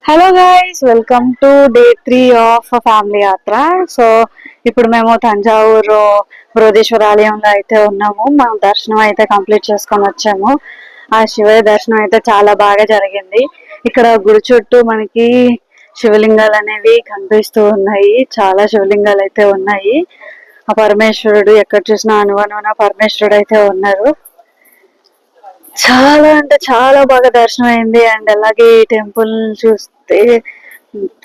Hello guys, welcome to day 3 of family యాత్ర. So ఇప్పుడు మేము తంజావూరు బృహదీశ్వర ఆలయంలో అయితే ఉన్నాము. మా దర్శనం అయితే కంప్లీట్ చేసుకొని వచ్చాము. ఆ శివయ్య దర్శనం అయితే చాలా బాగా జరిగింది. ఇక్కడ గుడి చుట్టూ మనకి శివలింగాలు అనేవి కనిపిస్తూ ఉన్నాయి. చాలా శివలింగాలు అయితే ఉన్నాయి. ఆ పరమేశ్వరుడు ఎక్కడ చూసినా అనువనున పరమేశ్వరుడు అయితే ఉన్నారు. చాలా అంటే చాలా బాగా దర్శనం అయింది. అండ్ అలాగే ఈ టెంపుల్ చూస్తే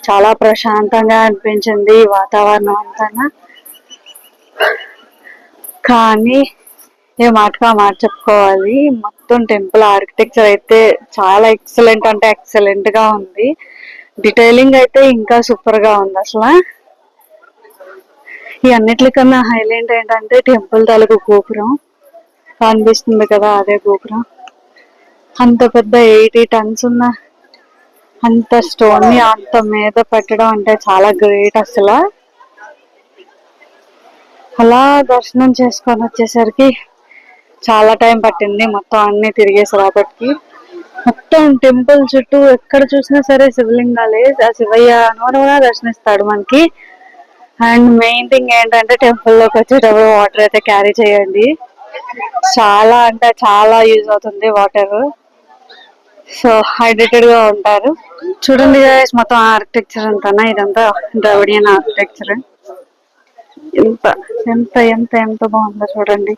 చాలా ప్రశాంతంగా అనిపించింది వాతావరణం అంతా. కానీ ఏ మాటకు ఆ మాట చెప్పుకోవాలి, మొత్తం టెంపుల్ ఆర్కిటెక్చర్ అయితే చాలా ఎక్సలెంట్ అంటే ఎక్సలెంట్ గా ఉంది. డీటెయిలింగ్ అయితే ఇంకా సూపర్ గా ఉంది. అసలు ఈ అన్నిటికన్నా హైలైట్ ఏంటంటే టెంపుల్ తాలూకు గోపురం కనిపిస్తుంది కదా, అదే గోపురం. అంత పెద్ద 80 టన్స్ ఉన్న అంత స్టోన్ ని అంత మీద పెట్టడం అంటే చాలా గ్రేట్. అసలు అలా దర్శనం చేసుకొని వచ్చేసరికి చాలా టైం పట్టింది. మొత్తం అన్ని తిరిగేసి రాబట్టి మొత్తం టెంపుల్ చుట్టూ ఎక్కడ చూసినా సరే శివలింగాలే. ఆ శివయ్య అనువనుగా దర్శనిస్తాడు మనకి. అండ్ మెయిన్ థింగ్ ఏంటంటే టెంపుల్ లోకి వచ్చేటప్పుడు వాటర్ అయితే క్యారీ చేయండి. చాలా అంటే చాలా యూజ్ అవుతుంది వాటర్. సో హైడ్రేటెడ్ గా ఉంటారు. చూడండి గైస్, మొత్తం ఆర్కిటెక్చర్ అంతా ఇదంతా ద్రవిడియన్ ఆర్కిటెక్చర్. ఎంత ఎంత ఎంత ఎంత బాగుందో చూడండి.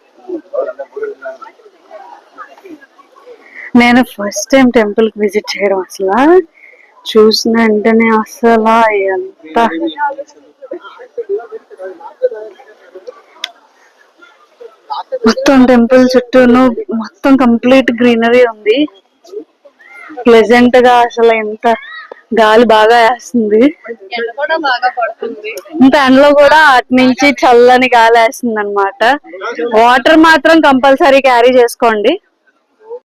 నేను ఫస్ట్ టైం టెంపుల్ కి విజిట్ చేయడం. అసలు చూసిన వెంటనే అసలు ఎంత మొత్తం టెంపుల్ చుట్టూను మొత్తం కంప్లీట్ గ్రీనరీ ఉంది. ప్లెజెంట్ గా అసలు ఎంత గాలి బాగా వేస్తుంది. ఇంత ఎండలో కూడా అటు నుంచి చల్లని గాలి వేస్తుంది అనమాట. వాటర్ మాత్రం కంపల్సరీ క్యారీ చేసుకోండి.